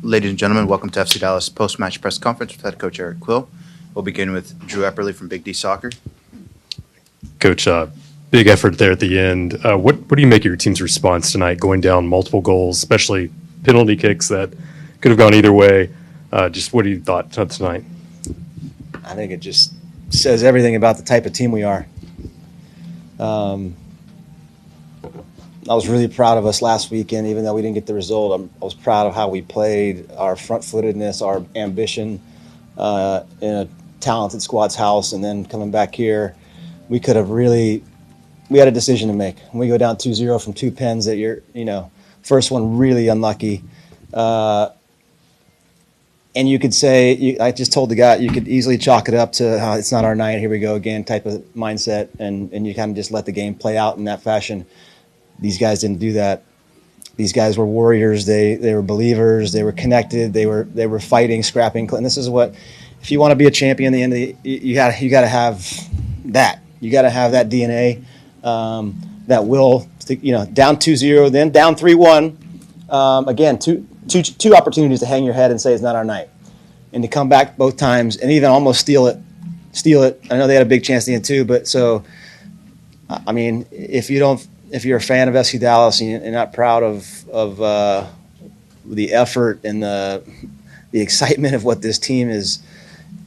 Ladies and gentlemen, welcome to FC Dallas post-match press conference with head coach Eric Quill. We'll begin with Drew Epperly from Big D Soccer. Coach, big effort there at the end. What do you make of your team's response tonight, going down multiple goals, especially penalty kicks that could have gone either way? Just what do you thought tonight? I think it just says everything about the type of team we are. I was really proud of us last weekend, even though we didn't get the result. I was proud of how we played, our front-footedness, our ambition in a talented squad's house, and then coming back here, we had a decision to make. When we go down 2-0 from two pens that first one really unlucky. And you could say, I just told the guy, you could easily chalk it up to it's not our night, here we go again type of mindset, and you kind of just let the game play out in that fashion. These guys didn't do that. These guys were warriors. They were believers. They were connected. They were fighting, scrapping. And this is what, if you want to be a champion at the end of you got to have that. You got to have that DNA, that will. Down 2-0, then down 3-1. Again, two opportunities to hang your head and say it's not our night, and to come back both times and even almost steal it. I know they had a big chance at the end too, but so, I mean, if you're a fan of FC Dallas and you're not proud of the effort and the excitement of what this team is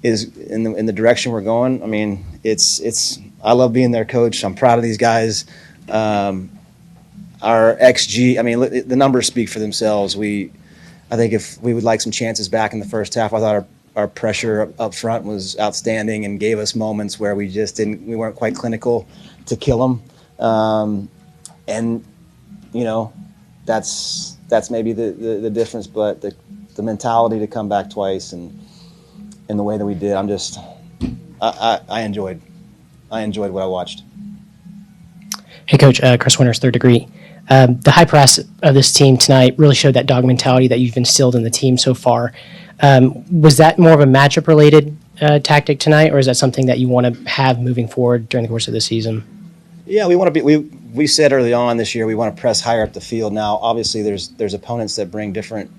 in the direction we're going, I mean, I love being their coach. I'm proud of these guys. Our XG, I mean, the numbers speak for themselves. I think if we would like some chances back in the first half, I thought our pressure up front was outstanding and gave us moments where we weren't quite clinical to kill them. And that's maybe the difference, but the mentality to come back twice and the way that we did, I enjoyed what I watched. Hey, Coach, Chris Winters, Third Degree. The high press of this team tonight really showed that dog mentality that you've instilled in the team so far. Was that more of a matchup-related tactic tonight, or is that something that you want to have moving forward during the course of the season? Yeah, we want to be. We said early on this year we want to press higher up the field. Now, obviously, there's opponents that bring different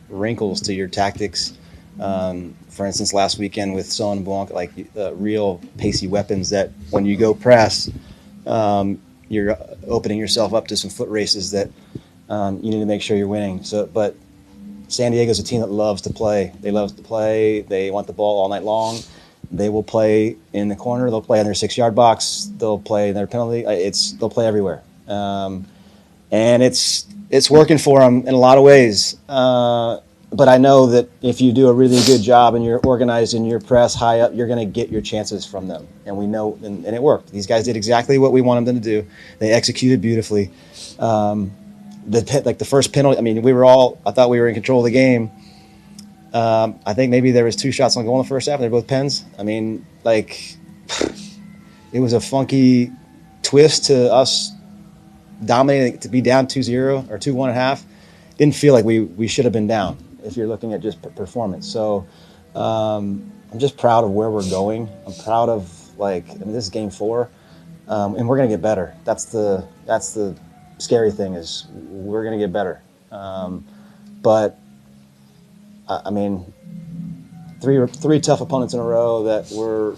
wrinkles to your tactics. For instance, last weekend with Son and Blanc, like real pacey weapons that when you go press, you're opening yourself up to some foot races that you need to make sure you're winning. So, but San Diego's a team that loves to play. They love to play. They want the ball all night long. They will play in the corner. They'll play in their 6-yard box. They'll play in their penalty. They'll play everywhere, and it's working for them in a lot of ways. But I know that if you do a really good job and you're organized in your press high up, you're going to get your chances from them. And we know, and it worked. These guys did exactly what we wanted them to do. They executed beautifully. The first penalty. I mean, I thought we were in control of the game. I think maybe there was 2 shots on goal in the first half. They're both pens. I mean, it was a funky twist to us dominating, to be down 2-0 or 2-1 at half. Didn't feel like we should have been down if you're looking at just performance. So I'm just proud of where we're going. I'm proud of this is game 4, and we're gonna get better. That's the scary thing is we're gonna get better. But I mean, three tough opponents in a row that we're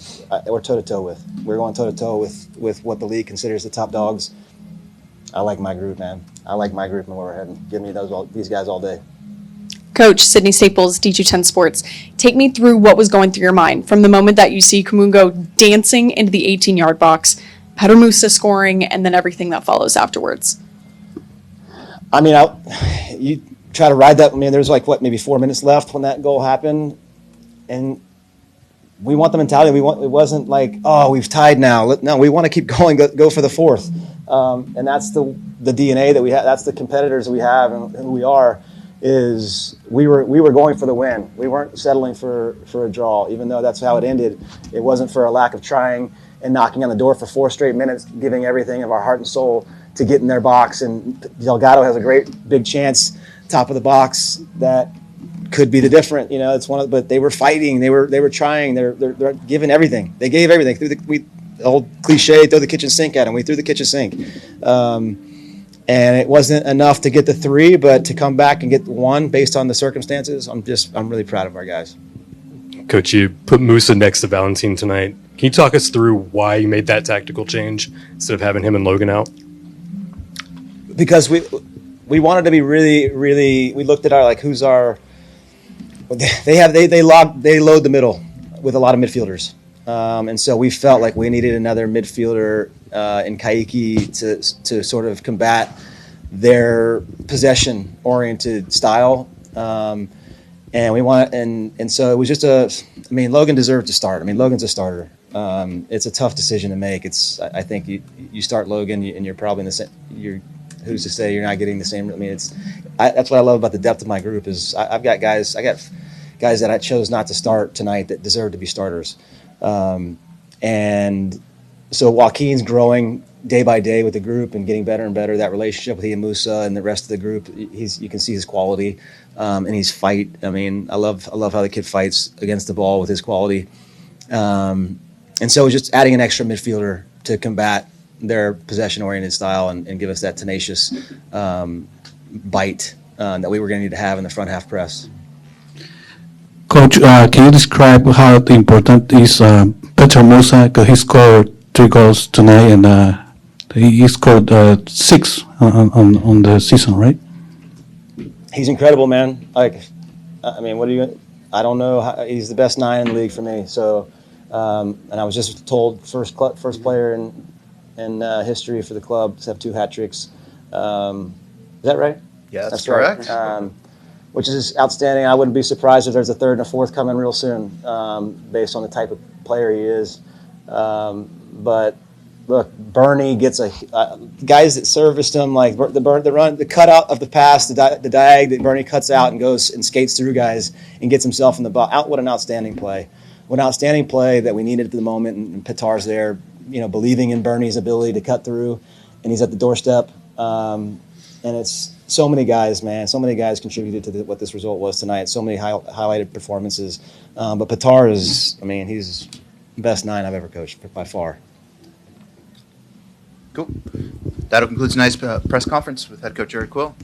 toe-to-toe with. We're going toe-to-toe with what the league considers the top dogs. I like my group, man. I like my group and where we're heading. Give me these guys all day. Coach, Sydney Staples, D210 Sports. Take me through what was going through your mind from the moment that you see Kamungo dancing into the 18-yard box, Petar Musa scoring, and then everything that follows afterwards. I mean, you try to ride that. I mean, there's maybe 4 minutes left when that goal happened, and we want the mentality. It wasn't like, oh, we've tied now. No, we want to keep going. Go for the fourth, and that's the DNA that we have. That's the competitors that we have, and who we are. Is we were going for the win. We weren't settling for a draw, even though that's how it ended. It wasn't for a lack of trying and knocking on the door for 4 straight minutes, giving everything of our heart and soul to get in their box. And Delgado has a great big chance, top of the box, that could be the difference. It's but they were fighting. They were trying. They're giving everything. They gave everything. The old cliche, throw the kitchen sink at them. We threw the kitchen sink. and it wasn't enough to get the 3, but to come back and get 1 based on the circumstances, I'm really proud of our guys. Coach, you put Musa next to Valentin tonight. Can you talk us through why you made that tactical change instead of having him and Logan out? Because we wanted to be really. We looked at our who's our. They load the middle with a lot of midfielders, and so we felt like we needed another midfielder in Kaiki to sort of combat their possession oriented style. And we want, and so it was just Logan deserved to start. Logan's a starter. It's a tough decision to make. I think you start Logan and you're probably in the same. Who's to say you're not getting the same? That's what I love about the depth of my group is I got guys that I chose not to start tonight that deserve to be starters. And so Joaquin's growing day by day with the group and getting better and better. That relationship with he and Musa and the rest of the group, you can see his quality and his fight. I love how the kid fights against the ball with his quality. And so just adding an extra midfielder to combat their possession-oriented style and give us that tenacious bite that we were going to need to have in the front half press. Coach, can you describe how important is Petar Musa? Because he scored 3 goals tonight, and he scored 6 on the season, right? He's incredible, man. What are you? I don't know. He's the best 9 in the league for me. So, and I was just told first player in history for the club to have 2 hat tricks. Is that right? Yeah, that's correct. Right. Which is outstanding. I wouldn't be surprised if there's a 3rd and a 4th coming real soon, based on the type of player he is. But look, Bernie gets guys that serviced him, like the cutout of the pass, the diag that Bernie cuts out and goes and skates through guys and gets himself in the box. What an outstanding play! What an outstanding play that we needed at the moment. And Petar's there, believing in Bernie's ability to cut through, and he's at the doorstep. And it's so many guys, man. So many guys contributed to what this result was tonight. So many highlighted performances. But Petar is, he's the best 9 I've ever coached by far. Cool. That'll conclude tonight's press conference with head coach Eric Quill.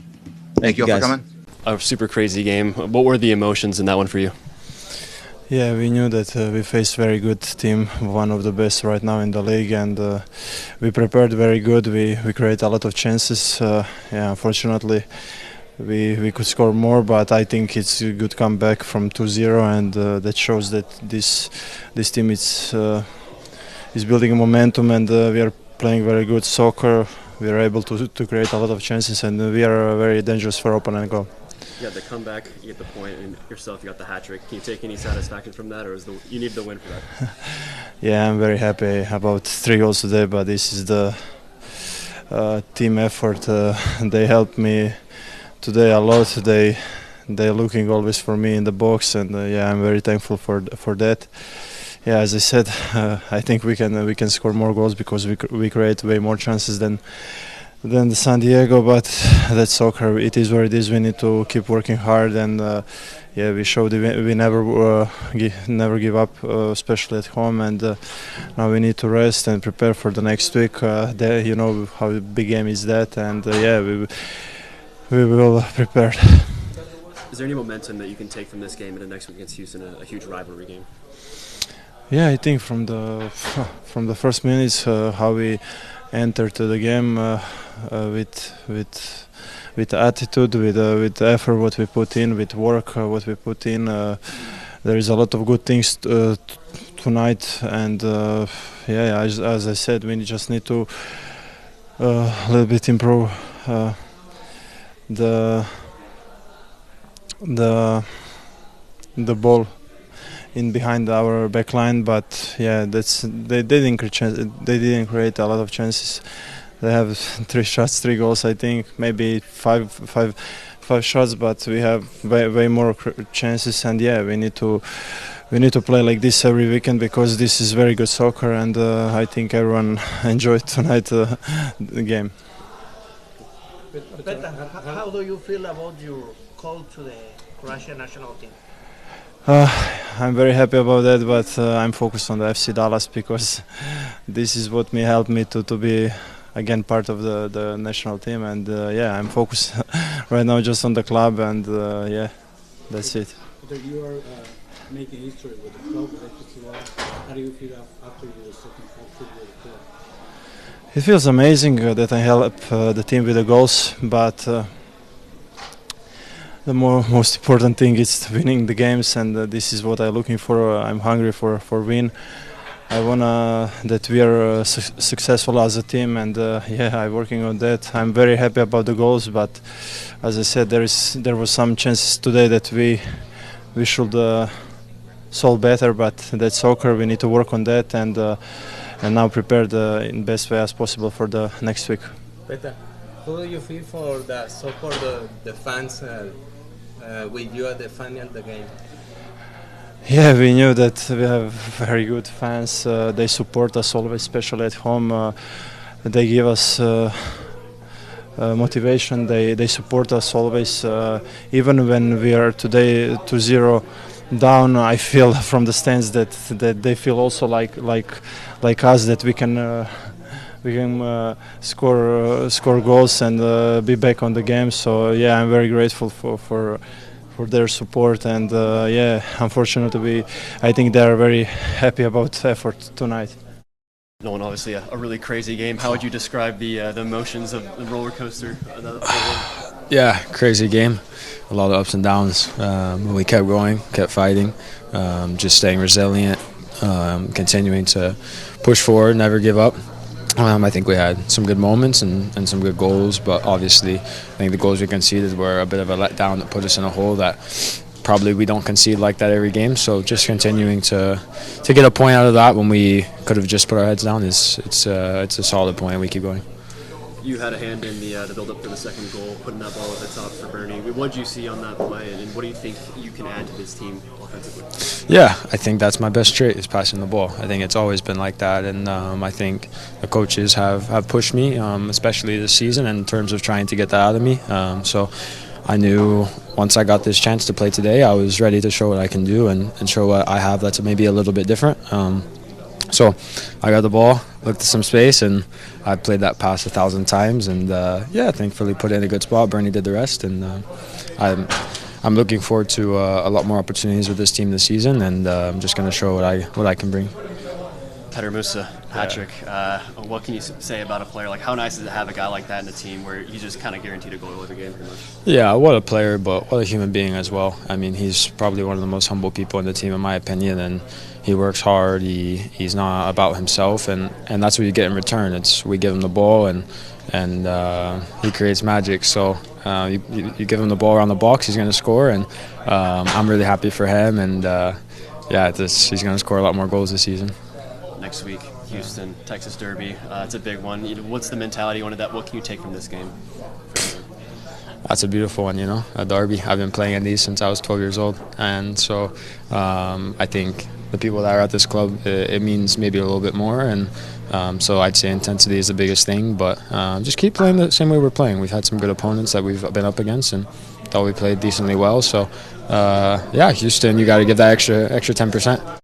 Thank you all for coming. A super crazy game. What were the emotions in that one for you? Yeah, we knew that we faced very good team, one of the best right now in the league, and we prepared very good. We created a lot of chances. Unfortunately, we could score more, but I think it's a good comeback from 2-0, and that shows that this team is building a momentum, and we are playing very good soccer. We are able to create a lot of chances, and we are very dangerous for opponent goal. You had the comeback, you get the point, and yourself, you got the hat trick. Can you take any satisfaction from that, or you need the win for that? Yeah, I'm very happy about 3 goals today, but this is the team effort. They helped me today a lot. They're looking always for me in the box, and I'm very thankful for that. Yeah, as I said, I think we can score more goals because we create way more chances than the San Diego, but that's soccer. It is what it is. We need to keep working hard, and we showed we never give up, especially at home. And now we need to rest and prepare for the next week. You know how big game is that, and we will prepare. Is there any momentum that you can take from this game and the next week against Houston, a huge rivalry game? Yeah, I think from the first minutes how we entered the game with attitude, with effort, what we put in, with work, what we put in. There is a lot of good things tonight, and as I said, we just need to a little bit improve the ball in behind our back line, but they didn't create a lot of chances. They have 3 shots, 3 goals, I think, maybe five shots, but we have way more chances, and we need to play like this every weekend because this is very good soccer, and I think everyone enjoyed tonight the game. Petar, how do you feel about your call to the Croatian national team? I'm very happy about that, but I'm focused on the FC Dallas because this is what helped me to be again part of the national team. And yeah, I'm focused right now just on the club, and yeah, that's it. You are making history with the club, with FCC. How do you feel after your second hat-trick with the club? It feels amazing that I help the team with the goals, but the most important thing is winning the games, and this is what I'm looking for. I'm hungry for win. I wanna that we are successful as a team, and yeah, I'm working on that. I'm very happy about the goals, but as I said, there was some chances today that we should solve better. But that's soccer. We need to work on that, and now prepare in the best way as possible for the next week. Petar, how do you feel for the support the fans with you at the final of the game? Yeah, we knew that we have very good fans. They support us always, especially at home. They give us motivation. They support us always, even when we are today 2-0 down. I feel from the stands that they feel also like us, that we can score goals and be back on the game. So yeah, I'm very grateful for their support, and yeah, unfortunately I think they are very happy about effort tonight. Nolan, obviously a really crazy game. How would you describe the emotions of the roller coaster? Yeah, crazy game. A lot of ups and downs. We kept going, kept fighting, just staying resilient, continuing to push forward, never give up. I think we had some good moments and some good goals, but obviously I think the goals we conceded were a bit of a letdown that put us in a hole that probably we don't concede like that every game. So just continuing to get a point out of that when we could have just put our heads down it's a solid point, and we keep going. You had a hand in the build-up for the second goal, putting that ball at the top for Bernie. What did you see on that play, and what do you think you can add to this team offensively? Yeah, I think that's my best trait, is passing the ball. I think it's always been like that, and I think the coaches have pushed me, especially this season, in terms of trying to get that out of me. So I knew once I got this chance to play today, I was ready to show what I can do and show what I have that's maybe a little bit different. So I got the ball, looked at some space, and I played that pass 1,000 times, and yeah, thankfully put it in a good spot. Bernie did the rest, and I'm looking forward to a lot more opportunities with this team this season, and I'm just going to show what I can bring. Petar Musa, hat-trick. What can you say about a player? Like, how nice is it to have a guy like that in the team where he's just kind of guaranteed a goal every game pretty much? Yeah, what a player, but what a human being as well. I mean, he's probably one of the most humble people in the team, in my opinion, and he works hard. He's not about himself, and that's what you get in return. We give him the ball, and he creates magic. So you give him the ball around the box, he's going to score, and I'm really happy for him. And yeah, he's going to score a lot more goals this season. Next week, Houston, Texas Derby. It's a big one. What's the mentality on that? What can you take from this game? That's a beautiful one, a derby. I've been playing in these since I was 12 years old, and so I think the people that are at this club, it means maybe a little bit more, and so I'd say intensity is the biggest thing, but just keep playing the same way we're playing. We've had some good opponents that we've been up against, and thought we played decently well, so yeah, Houston, you got to give that extra 10%.